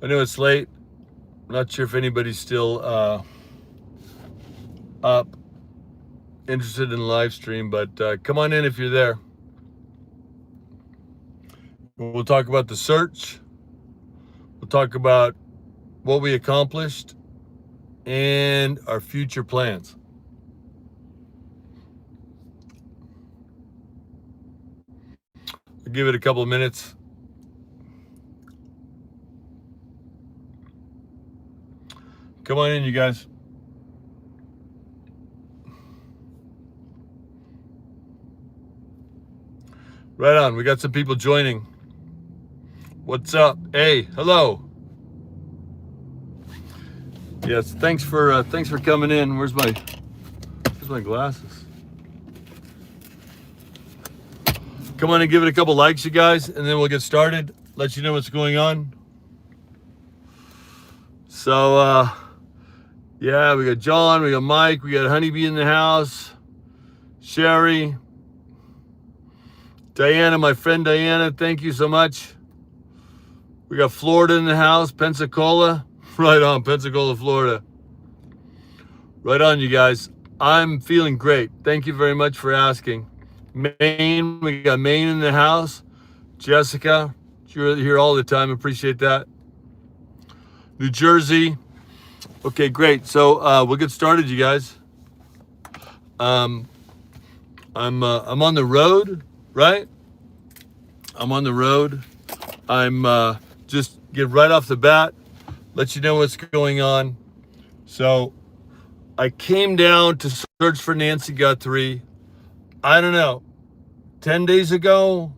I know it's late. I'm not sure if anybody's still up, interested in the live stream, but come on in if you're there. We'll talk about the search. We'll talk about what we accomplished and our future plans. I'll give it a couple of minutes. Come on in, you guys. Right on. We got some people joining. What's up? Hey, hello. Yes, thanks for coming in. Where's my glasses? Come on and give it a couple likes, you guys, and then we'll get started. Let you know what's going on. So, yeah, we got John, we got Mike, we got Honeybee in the house, Sherry, Diana, my friend Diana, thank you so much. We got Florida in the house, Pensacola. Right on, Pensacola, Florida. Right on, you guys. I'm feeling great. Thank you very much for asking. Maine, we got Maine in the house. Jessica, you're here all the time. Appreciate that. New Jersey. Okay, great. So we'll get started, you guys. I'm on the road, right? I'm on the road. I'm just get right off the bat, let you know what's going on. So I came down to search for Nancy Guthrie. I don't know, 10 days ago,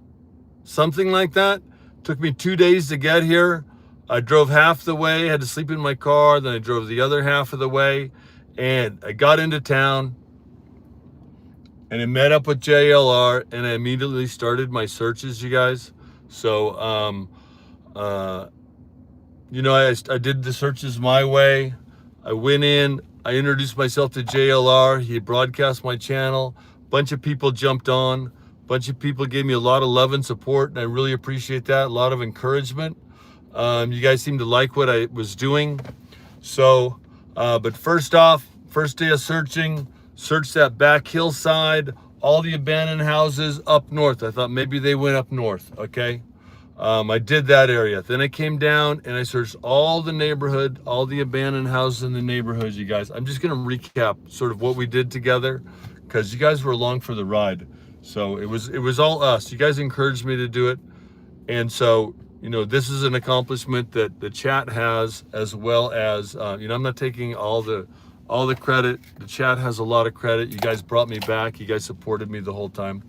something like that. Took me 2 days to get here. I drove half the way, had to sleep in my car, then I drove the other half of the way, and I got into town, and I met up with JLR, and I immediately started my searches, you guys. So, you know, I did the searches my way. I went in, I introduced myself to JLR. He broadcast my channel. Bunch of people jumped on. Bunch of people gave me a lot of love and support, and I really appreciate that. A lot of encouragement. You guys seem to like what I was doing. So, but first off, first day of searching, searched that back hillside, all the abandoned houses up north. I thought maybe they went up north, okay? I did that area. Then I came down and I searched all the neighborhood, all the abandoned houses in the neighborhoods, you guys. I'm just gonna recap sort of what we did together because you guys were along for the ride. So it was all us. You guys encouraged me to do it. And so, you know, this is an accomplishment that the chat has, as well as, you know, I'm not taking all the credit. The chat has a lot of credit. You guys brought me back. You guys supported me the whole time.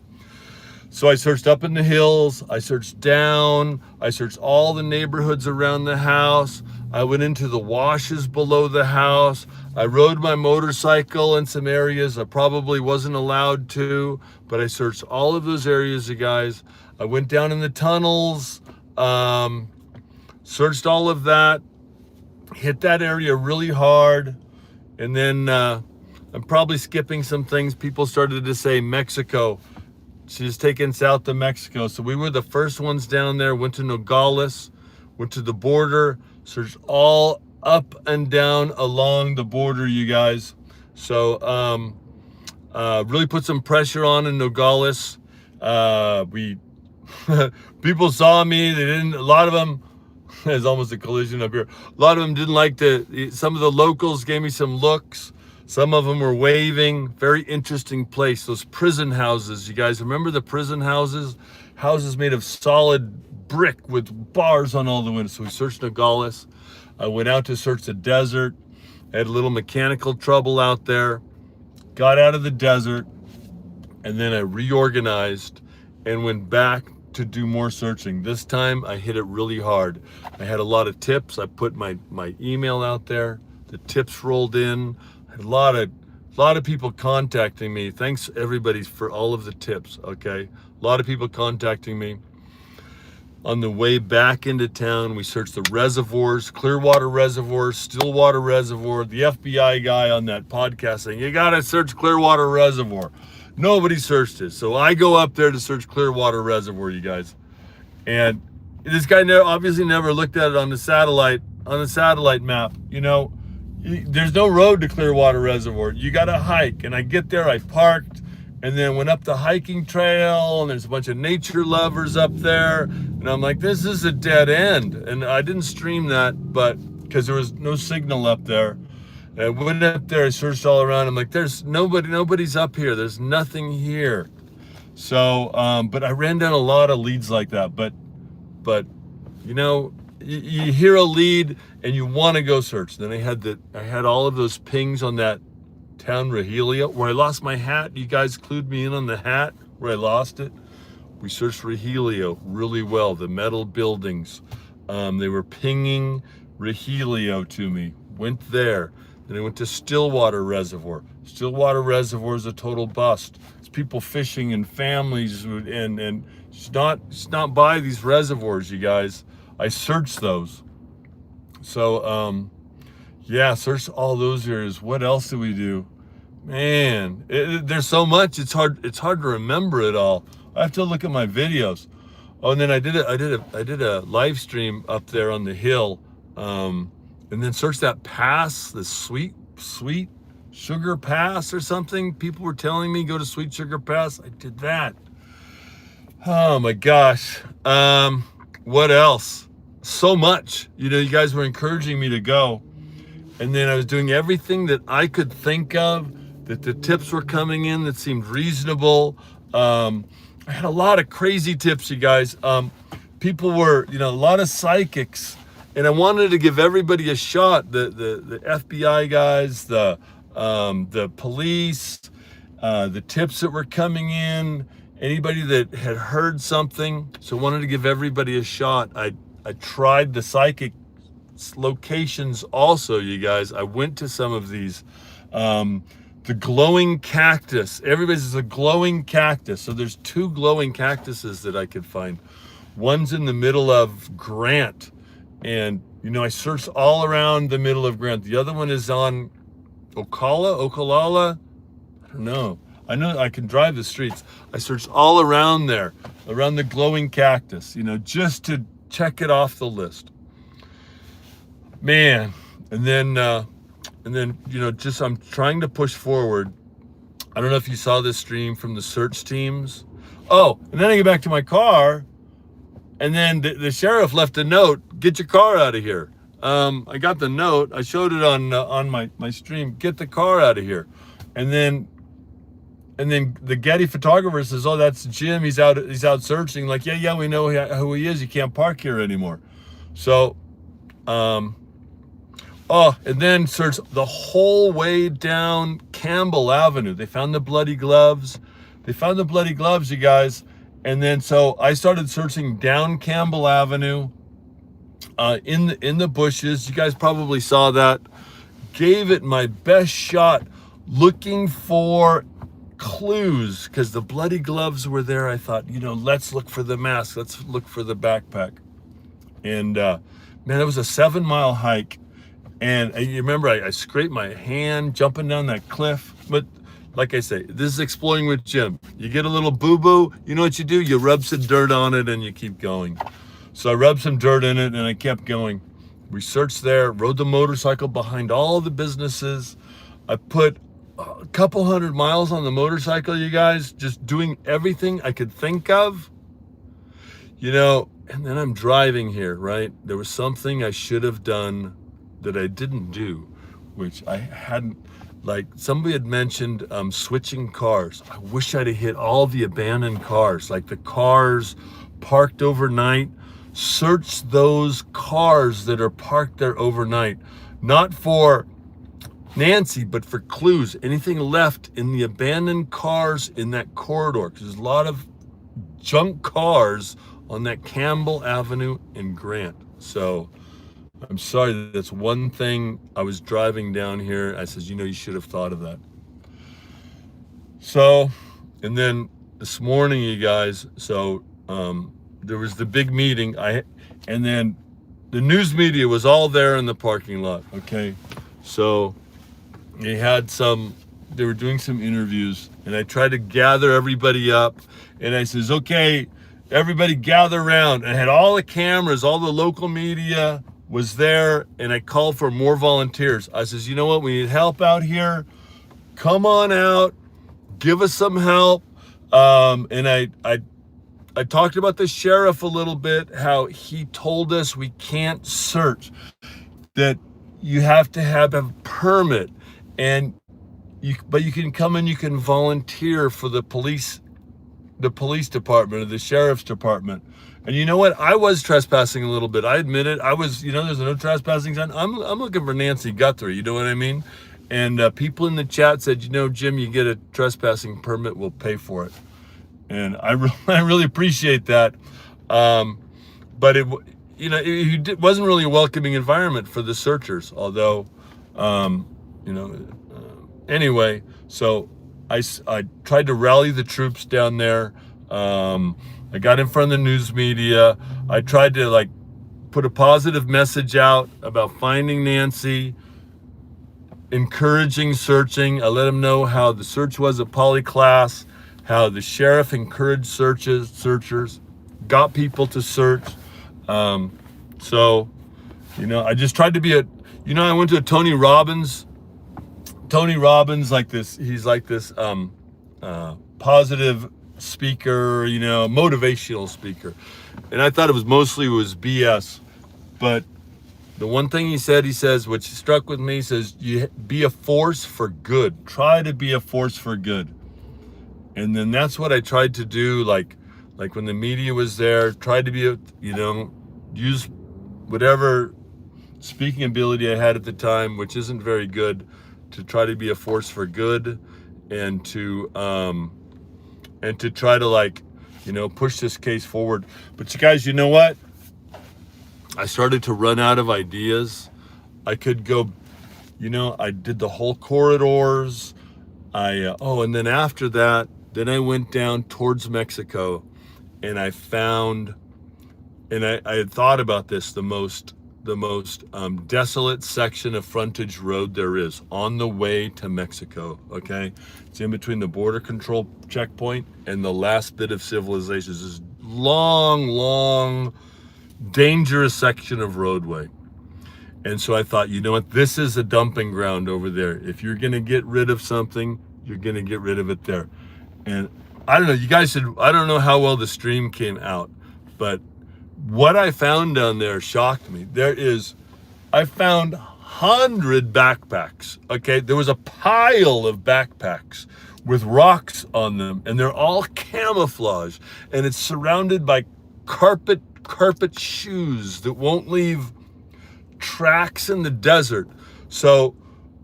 So I searched up in the hills, I searched down, I searched all the neighborhoods around the house. I went into the washes below the house. I rode my motorcycle in some areas I probably wasn't allowed to, but I searched all of those areas, you guys. I went down in the tunnels, searched all of that, hit that area really hard, and then I'm probably skipping some things. People started to say Mexico. She's taken south to Mexico. So we were the first ones down there, went to Nogales, went to the border, searched all up and down along the border, you guys. So really put some pressure on in Nogales. People saw me, they didn't, a lot of them, there's almost a collision up here. A lot of them didn't like some of the locals gave me some looks. Some of them were waving. Very interesting place. Those prison houses, you guys remember the prison houses? Houses made of solid brick with bars on all the windows. So we searched Nogales. I went out to search the desert. I had a little mechanical trouble out there. Got out of the desert, and then I reorganized and went back to do more searching. This time I hit it really hard. I had a lot of tips. I put my email out there. The tips rolled in. A lot of people contacting me. Thanks everybody for all of the tips, okay? A lot of people contacting me. On the way back into town, we searched the reservoirs, Clearwater Reservoir, Stillwater Reservoir. The FBI guy on that podcast saying, you gotta search Clearwater Reservoir. Nobody searched it. So I go up there to search Clearwater Reservoir, you guys. And this guy obviously never looked at it on the satellite map. You know, there's no road to Clearwater Reservoir. You got to hike. And I get there, I parked, and then went up the hiking trail, and there's a bunch of nature lovers up there. And I'm like, this is a dead end. And I didn't stream that, but because there was no signal up there. And I went up there, I searched all around. I'm like, there's nobody's up here. There's nothing here. So, but I ran down a lot of leads like that. But you know, you hear a lead and you want to go search. Then I had all of those pings on that town Rogelio where I lost my hat. You guys clued me in on the hat where I lost it. We searched Rogelio really well. The metal buildings, they were pinging Rogelio to me. Went there. Then I went to Stillwater Reservoir. Stillwater Reservoir is a total bust. It's people fishing and families, and it's not by these reservoirs, you guys. I searched those. So, yeah, search all those areas. What else do we do? Man, there's so much. It's hard to remember it all. I have to look at my videos. Oh, and then I did a live stream up there on the hill. And then search that pass, the sweet sugar pass or something. People were telling me go to Sweet Sugar Pass. I did that. Oh my gosh. What else? So much. You know, you guys were encouraging me to go. And then I was doing everything that I could think of, that the tips were coming in that seemed reasonable. I had a lot of crazy tips, you guys. People were, you know, a lot of psychics. And I wanted to give everybody a shot. The FBI guys, the police, the tips that were coming in, anybody that had heard something. So I wanted to give everybody a shot. I tried the psychic locations also, you guys. I went to some of these. The glowing cactus. Everybody says a glowing cactus. So there's 2 glowing cactuses that I could find. One's in the middle of Grant. And, you know, I searched all around the middle of Grant. The other one is on Okalala. I don't know. I know I can drive the streets. I searched all around there, around the glowing cactus, you know, just to check it off the list. Man. And then, you know, just I'm trying to push forward. I don't know if you saw this stream from the search teams. Oh, and then I get back to my car. And then the sheriff left a note, get your car out of here. I got the note, I showed it on my stream, get the car out of here. And then the Getty photographer says, oh, that's Jim, he's out searching. Like, yeah, we know who he is, he can't park here anymore. So, and then search the whole way down Campbell Avenue. They found the bloody gloves. You guys. And then so I started searching down Campbell Avenue, in the bushes. You guys probably saw that. Gave it my best shot, looking for clues because the bloody gloves were there. I thought, you know, let's look for the mask. Let's look for the backpack. And man, it was a 7-mile hike. And you remember I scraped my hand jumping down that cliff, but like I say, this is Exploring with Jim. You get a little boo-boo, you know what you do? You rub some dirt on it and you keep going. So I rubbed some dirt in it and I kept going. We searched there, rode the motorcycle behind all the businesses. I put a couple 100 miles on the motorcycle, you guys, just doing everything I could think of. You know, and then I'm driving here, right? There was something I should have done that I didn't do, which I hadn't. Like somebody had mentioned switching cars. I wish I'd have hit all the abandoned cars, like the cars parked overnight. Search those cars that are parked there overnight, not for Nancy, but for clues, anything left in the abandoned cars in that corridor, because there's a lot of junk cars on that Campbell Avenue in Grant. So I'm sorry, that's one thing. I was driving down here. I says, you know, you should have thought of that. So, and then this morning, you guys, so there was the big meeting. And then the news media was all there in the parking lot. Okay. So they were doing some interviews and I tried to gather everybody up and I says, okay, everybody gather around, and I had all the cameras, all the local media was there, and I called for more volunteers. I says, you know what, we need help out here. Come on out, give us some help. And I talked about the sheriff a little bit, how he told us we can't search, that you have to have a permit, and but you can come and you can volunteer for the police department or the sheriff's department. And you know what? I was trespassing a little bit. I admit it. I was, there's no trespassing sign. I'm looking for Nancy Guthrie. You know what I mean? And people in the chat said, Jim, you get a trespassing permit, we'll pay for it. And I really appreciate that. But it wasn't really a welcoming environment for the searchers. Although, anyway, so I tried to rally the troops down there. I got in front of the news media. I tried to put a positive message out about finding Nancy, encouraging searching. I let them know how the search was at Poly class, how the sheriff encouraged searchers, got people to search. So, I just tried to be I went to a Tony Robbins, he's like this positive speaker, motivational speaker. And I thought it was BS. But the one thing he says, which struck with me, he says, you be a force for good. Try to be a force for good. And then that's what I tried to do, like when the media was there, tried to be, use whatever speaking ability I had at the time, which isn't very good, to try to be a force for good, and to try to push this case forward. But you guys, you know what? I started to run out of ideas. I could go, I did the whole corridors. And then after that, then I went down towards Mexico, and I found, and I had thought about this, the most desolate section of frontage road there is on the way to Mexico. Okay, it's in between the border control checkpoint and the last bit of civilization. It's this long, dangerous section of roadway. And so I thought, you know what, this is a dumping ground over there. If you're gonna get rid of something, you're gonna get rid of it there. And I don't know, you guys I don't know how well the stream came out, but what I found down there shocked me. I found 100 backpacks. Okay, there was a pile of backpacks with rocks on them, and they're all camouflage, and it's surrounded by carpet shoes that won't leave tracks in the desert. So,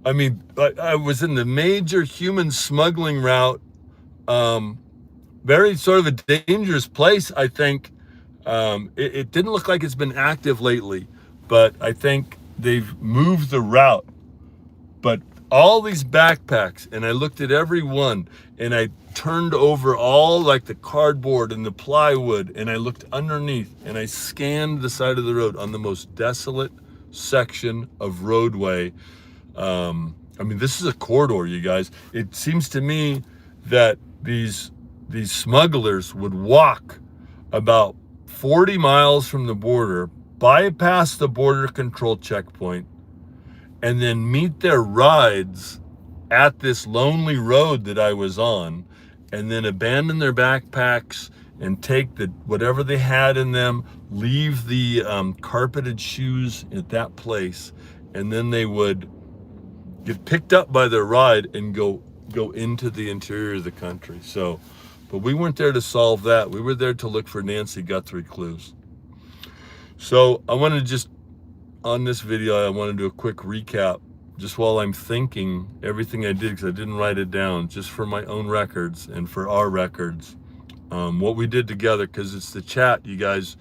I mean, I was in the major human smuggling route, very sort of a dangerous place, I think. It didn't look like it's been active lately, but I think they've moved the route. But all these backpacks, and I looked at every one, and I turned over all the cardboard and the plywood, and I looked underneath, and I scanned the side of the road on the most desolate section of roadway. I mean, this is a corridor, you guys. It seems to me that these smugglers would walk about 40 miles from the border, bypass the border control checkpoint, and then meet their rides at this lonely road that I was on, and then abandon their backpacks and take whatever they had in them, leave the carpeted shoes at that place, and then they would get picked up by their ride and go into the interior of the country. So, but we weren't there to solve that. We were there to look for Nancy Guthrie clues. So I wanted to just, on this video, I want to do a quick recap, just while I'm thinking everything I did, because I didn't write it down, just for my own records and for our records, what we did together, because it's the chat, you guys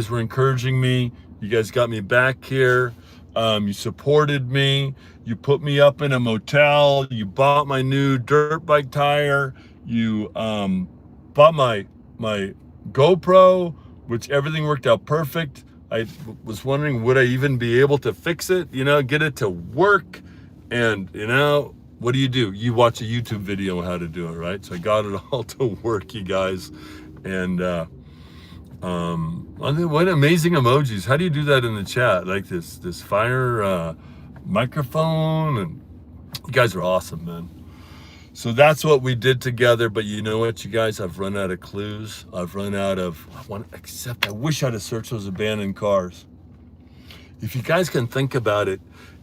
were encouraging me. You guys got me back here. You supported me. You put me up in a motel. You bought my new dirt bike tire. You bought my GoPro, which everything worked out perfect. I was wondering, would I even be able to fix it, get it to work? And, what do? You watch a YouTube video on how to do it, right? So I got it all to work, you guys. And What amazing emojis. How do you do that in the chat? Like this fire microphone, and you guys are awesome, man. So that's what we did together. But you know what, you guys, I've run out of clues. I've run out of except I wish I'd have searched those abandoned cars. If you guys can think about it,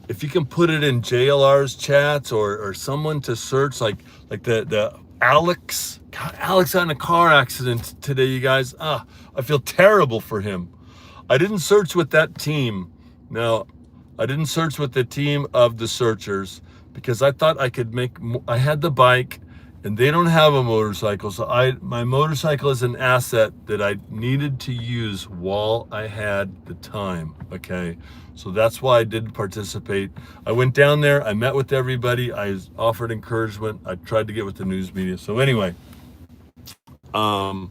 if you can put it in JLR's chats or someone to search, like the Alex. God, Alex had a car accident today, you guys. I feel terrible for him. I didn't search with that team. No, I didn't search with the team of the searchers because I thought I could I had the bike and they don't have a motorcycle. So my motorcycle is an asset that I needed to use while I had the time. Okay. So that's why I did participate. I went down there, I met with everybody, I offered encouragement, I tried to get with the news media. So anyway, I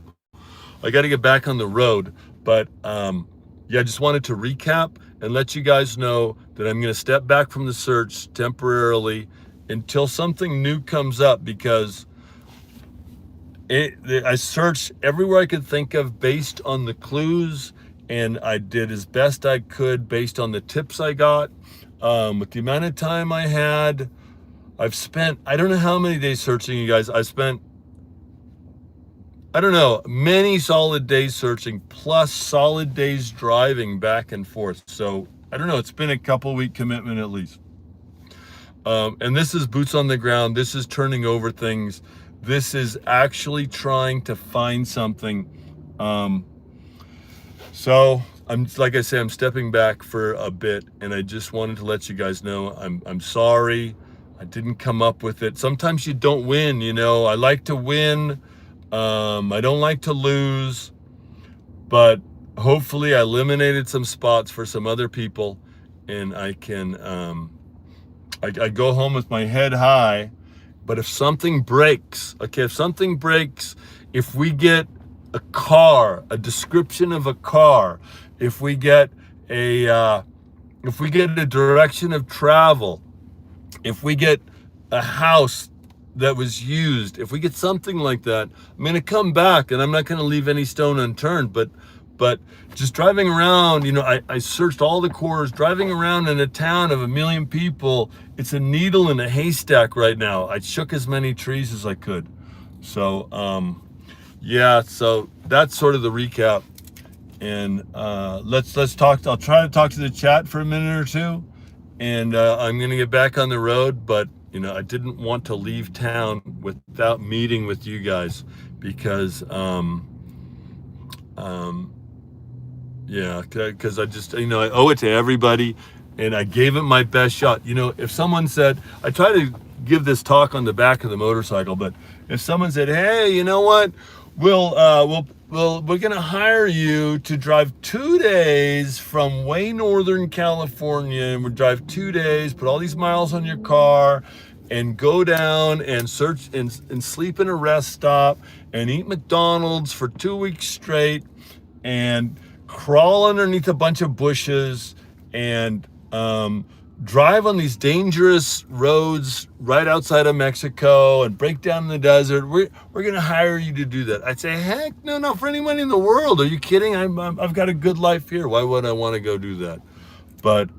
got to get back on the road, but yeah, I just wanted to recap and let you guys know that I'm going to step back from the search temporarily until something new comes up, because I searched everywhere I could think of based on the clues, and I did as best I could based on the tips I got. With the amount of time I had, I've spent, I don't know how many days searching, you guys. I spent, I don't know, many solid days searching, plus solid days driving back and forth. So I don't know, it's been a couple week commitment at least. And this is boots on the ground. This is turning over things. This is actually trying to find something. So I'm, like I say, I'm stepping back for a bit, and I just wanted to let you guys know I'm sorry. I didn't come up with it. Sometimes you don't win, you know. I like to win. I don't like to lose, but hopefully I eliminated some spots for some other people, and I can, I go home with my head high. But if something breaks, okay, if something breaks, if we get a car, a description of a car, if we get a direction of travel, if we get a house that was used, if we get something like that, I'm going to come back and I'm not going to leave any stone unturned. But just driving around, you know, I searched all the corners, driving around in a town of 1 million people. It's a needle in a haystack right now. I shook as many trees as I could. So, yeah, so that's sort of the recap. And let's talk. I'll try to talk to the chat for a minute or two, and I'm going to get back on the road. But you know, I didn't want to leave town without meeting with you guys, because yeah, because I just, you know, I owe it to everybody, and I gave it my best shot. You know, if someone said, I try to give this talk on the back of the motorcycle, but if someone said, hey, you know what, we're gonna hire you to drive 2 days from way northern California, and we'll drive 2 days, put all these miles on your car, and go down and search and sleep in a rest stop and eat McDonald's for 2 weeks straight, and crawl underneath a bunch of bushes, and drive on these dangerous roads right outside of Mexico and break down in the desert. We're going to hire you to do that. I'd say, heck, no, not for any money in the world. Are you kidding? I've got a good life here. Why would I want to go do that? But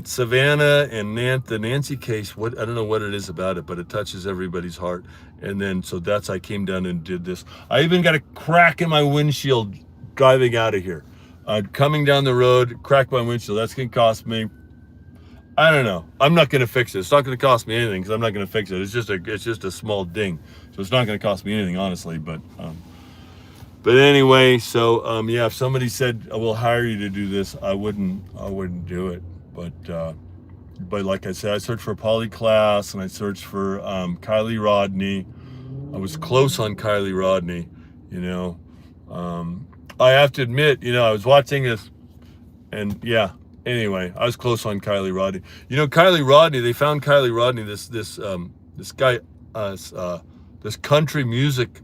Savannah and the Nancy case, I don't know what it is about it, but it touches everybody's heart. And then, so I came down and did this. I even got a crack in my windshield driving out of here. Coming down the road, crack my windshield. That's going to cost me, I don't know. I'm not going to fix it. It's not going to cost me anything, because I'm not going to fix it. It's just a small ding. So it's not going to cost me anything, honestly. But anyway, so yeah, if somebody said, I will hire you to do this, I wouldn't do it. But like I said, I searched for Polyclass, and I searched for Kylie Rodney. I was close on Kylie Rodney, you know. I have to admit, you know, I was watching this, and yeah, anyway, I was close on Kylie Rodney. You know, Kylie Rodney, they found Kylie Rodney, this guy, this country music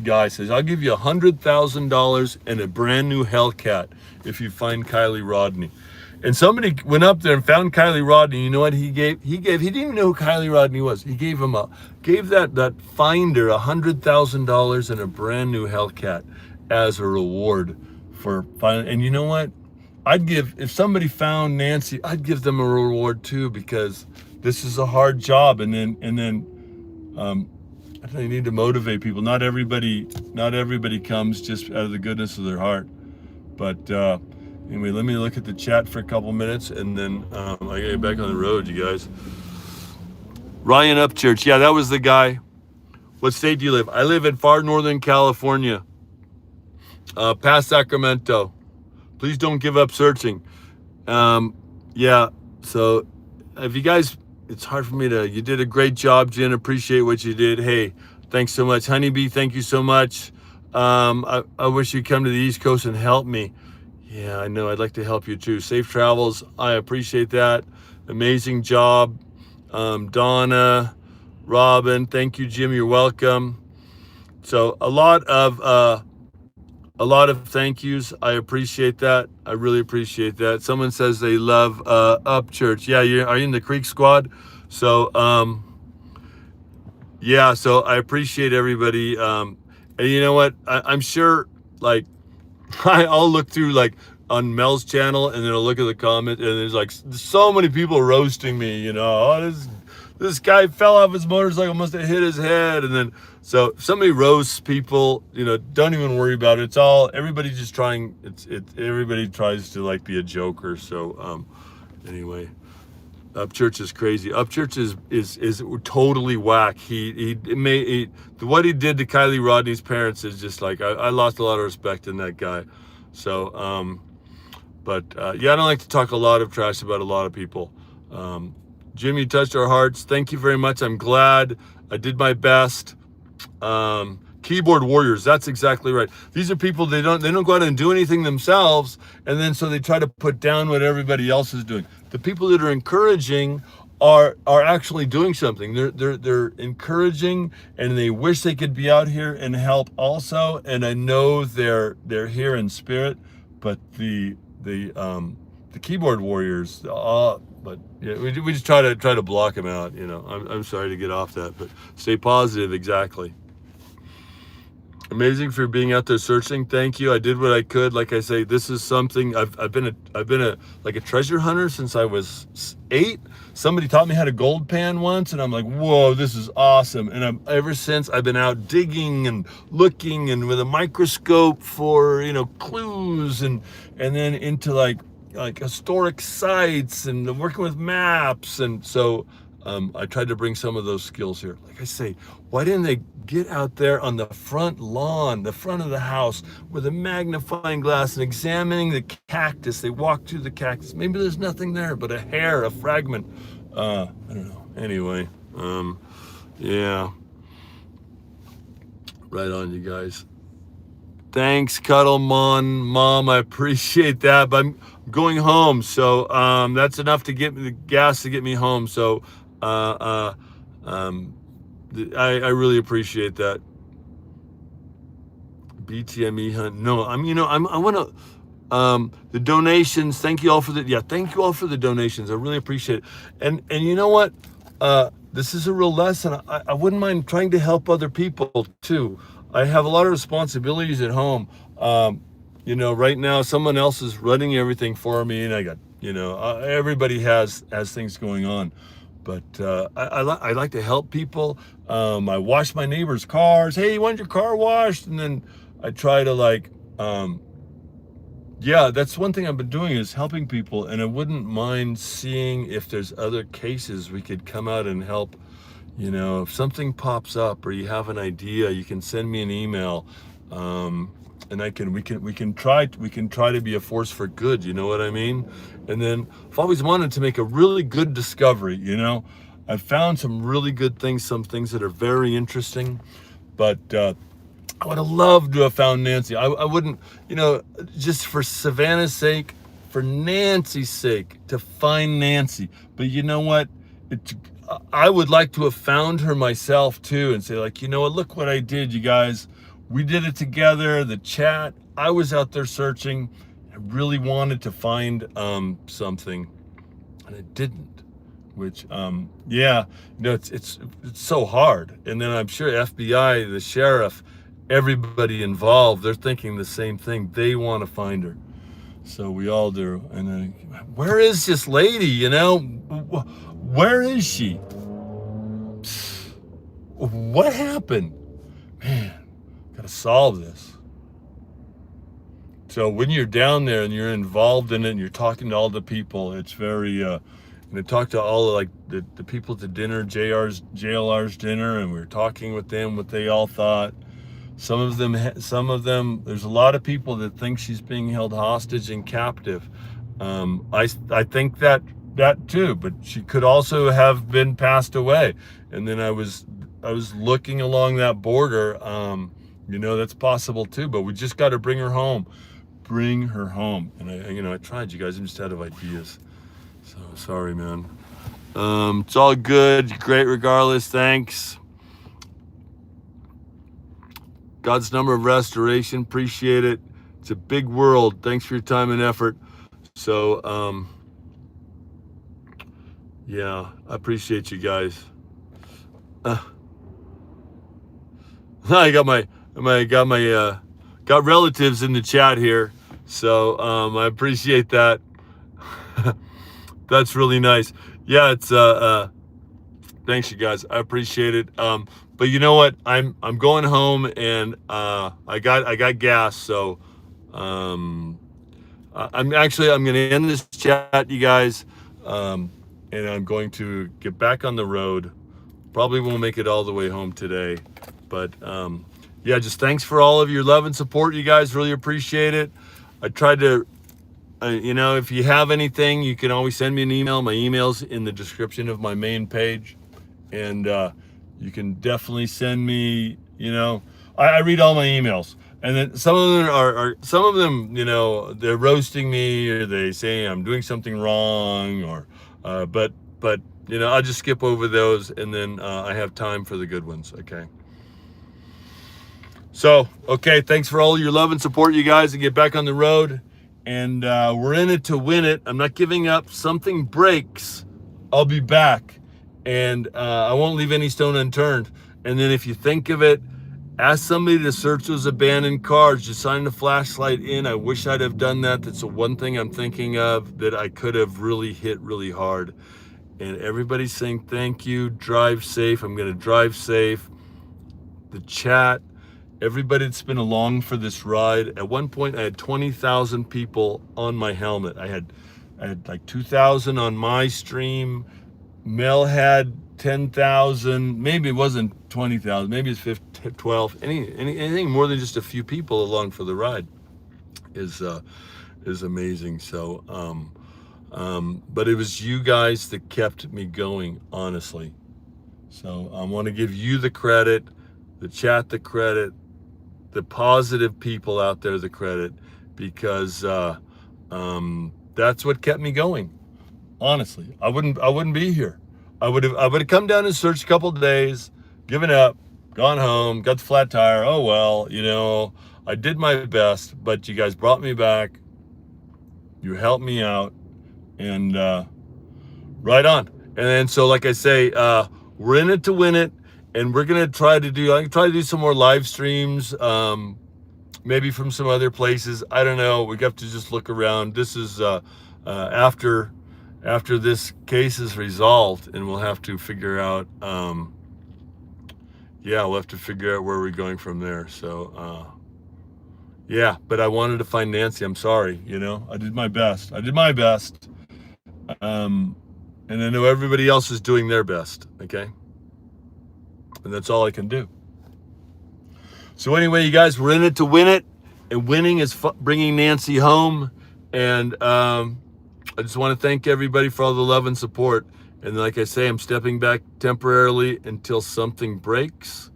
guy says, I'll give you $100,000 and a brand new Hellcat if you find Kylie Rodney. And somebody went up there and found Kylie Rodney. You know what he gave? He didn't even know who Kylie Rodney was. He gave that finder $100,000 and a brand new Hellcat as a reward for finding. And you know what? If somebody found Nancy, I'd give them a reward too, because this is a hard job. And then I think you need to motivate people. Not everybody comes just out of the goodness of their heart. But anyway, let me look at the chat for a couple minutes, and then I gotta get back on the road, you guys. Ryan Upchurch, yeah, that was the guy. What state do you live? I live in far northern California, past Sacramento. Please don't give up searching. Yeah, so if you guys, it's hard for me to, you did a great job, Jen, appreciate what you did. Hey, thanks so much. Honeybee, thank you so much. I wish you'd come to the East Coast and help me. Yeah, I know, I'd like to help you too. Safe travels, I appreciate that. Amazing job. Donna, Robin, thank you, Jim, you're welcome. So a lot of thank yous. I appreciate that. I really appreciate that. Someone says they love Upchurch. Yeah, are you in the Creek Squad? So yeah, so I appreciate everybody. And you know what? I'm sure, like, I'll look through, like, on Mel's channel, and then I'll look at the comment, and there's like so many people roasting me, you know. Oh, this guy fell off his motorcycle, must have hit his head. And then, so if somebody roasts people, you know, don't even worry about it. Everybody just trying, everybody tries to, like, be a joker. So anyway, Upchurch is crazy. Upchurch is totally whack. What he did to Kylie Rodney's parents is just like, I lost a lot of respect in that guy. So yeah, I don't like to talk a lot of trash about a lot of people. Jim, you touched our hearts. Thank you very much. I'm glad. I did my best. Keyboard warriors, that's exactly right. These are people, they don't go out and do anything themselves, and then so they try to put down what everybody else is doing. The people that are encouraging are actually doing something. They're encouraging, and they wish they could be out here and help also. And I know they're here in spirit, but the keyboard warriors, but yeah, we just try to block them out. You know, I'm sorry to get off that, but stay positive. Exactly. Amazing for being out there searching. Thank you. I did what I could. Like I say, this is something I've been a treasure hunter since I was 8. Somebody taught me how to gold pan once, and I'm like, whoa, this is awesome. And ever since I've been out digging and looking, and with a microscope for, you know, clues, and then into like historic sites and working with maps. And so I tried to bring some of those skills here. Like I say, why didn't they get out there on the front lawn, the front of the house, with a magnifying glass and examining the cactus? They walked through the cactus. Maybe there's nothing there but a hair, a fragment. I don't know. Anyway, yeah. Right on, you guys. Thanks, Cuddlemon Mom. I appreciate that. But I'm going home, so that's enough to get me the gas to get me home. So I really appreciate that. BTME hunt. No, I want to. The donations. Thank you all for thank you all for the donations. I really appreciate it. And you know what? This is a real lesson. I wouldn't mind trying to help other people too. I have a lot of responsibilities at home. You know, right now someone else is running everything for me, and I got, you know, everybody has things going on. But I like to help people. I wash my neighbors' cars. Hey, you want your car washed? And then I try to yeah, that's one thing I've been doing, is helping people. And I wouldn't mind seeing if there's other cases we could come out and help. You know, if something pops up or you have an idea, you can send me an email, and we can try to be a force for good. You know what I mean? And then I've always wanted to make a really good discovery. You know, I've found some really good things, some things that are very interesting, but I would have loved to have found Nancy. I wouldn't, you know, just for Savannah's sake, for Nancy's sake, to find Nancy. But you know what? I would like to have found her myself too, and say, like, you know what, look what I did, you guys. We did it together, the chat. I was out there searching. I really wanted to find something, and I didn't. Which, yeah, it's so hard. And then I'm sure FBI, the sheriff, everybody involved, they're thinking the same thing. They want to find her. So we all do. And then, where is this lady? Where is she? What happened? Man, gotta solve this. So when you're down there and you're involved in it and you're talking to all the people, it's very, and I talked to all like the people at the dinner, JLR's dinner, and we were talking with them what they all thought. Some of them, there's a lot of people that think she's being held hostage and captive. I think that too, but she could also have been passed away. And then I was looking along that border. That's possible too. But we just got to bring her home. Bring her home. And I tried, you guys. I'm just out of ideas. So sorry, man. It's all good. Great regardless. Thanks. God's number of restoration. Appreciate it. It's a big world. Thanks for your time and effort. So, yeah, I appreciate you guys. I got relatives in the chat here. So, I appreciate that. That's really nice. Yeah, it's thanks you guys. I appreciate it. But you know what? I'm going home and I got gas, so I'm going to end this chat, you guys, and I'm going to get back on the road. Probably won't make it all the way home today, but yeah, just thanks for all of your love and support, you guys. Really appreciate it. I tried to. If you have anything, you can always send me an email. My email's in the description of my main page. And you can definitely send me, I read all my emails. And then some of them they're roasting me, or they say I'm doing something wrong, or, but I'll just skip over those, and then I have time for the good ones, okay? So, okay, thanks for all your love and support, you guys, and get back on the road. And we're in it to win it. I'm not giving up. Something breaks, I'll be back. And I won't leave any stone unturned. And then if you think of it, ask somebody to search those abandoned cars. Just shine the flashlight in. I wish I'd have done that. That's the one thing I'm thinking of that I could have really hit really hard. And everybody's saying thank you. Drive safe. I'm going to drive safe. The chat. Everybody that's been along for this ride. At one point, I had 20,000 people on my helmet. I had like 2,000 on my stream. Mel had 10,000. Maybe it wasn't 20,000. Maybe it's 12. Anything more than just a few people along for the ride is amazing. So, but it was you guys that kept me going, honestly. So I want to give you the credit, the chat the credit, the positive people out there the credit, because that's what kept me going. Honestly, I wouldn't be here. I would have come down and searched a couple of days, given up, gone home, got the flat tire. Oh well, I did my best, but you guys brought me back. You helped me out, and right on. And then so, like I say, we're in it to win it. And we're gonna try to do some more live streams, maybe from some other places. I don't know. We have to just look around. This is after this case is resolved, and we'll have to figure out. We'll have to figure out where we're going from there. So yeah, but I wanted to find Nancy. I'm sorry. I did my best. And I know everybody else is doing their best. Okay. And that's all I can do. So anyway, you guys, we're in it to win it. And winning is bringing Nancy home. And I just want to thank everybody for all the love and support. And like I say, I'm stepping back temporarily until something breaks.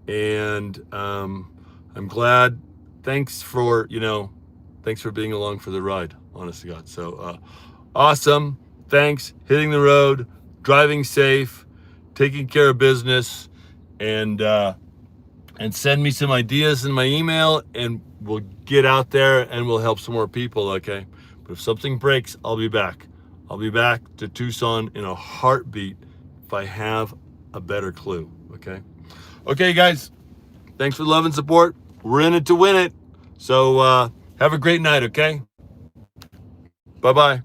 And I'm glad. Thanks for being along for the ride, honest to God. So awesome. Thanks. Hitting the road, driving safe, taking care of business, and and send me some ideas in my email, and we'll get out there and we'll help some more people, okay? But if something breaks, I'll be back. I'll be back to Tucson in a heartbeat if I have a better clue, okay? Okay, guys, thanks for the love and support. We're in it to win it. So have a great night, okay? Bye-bye.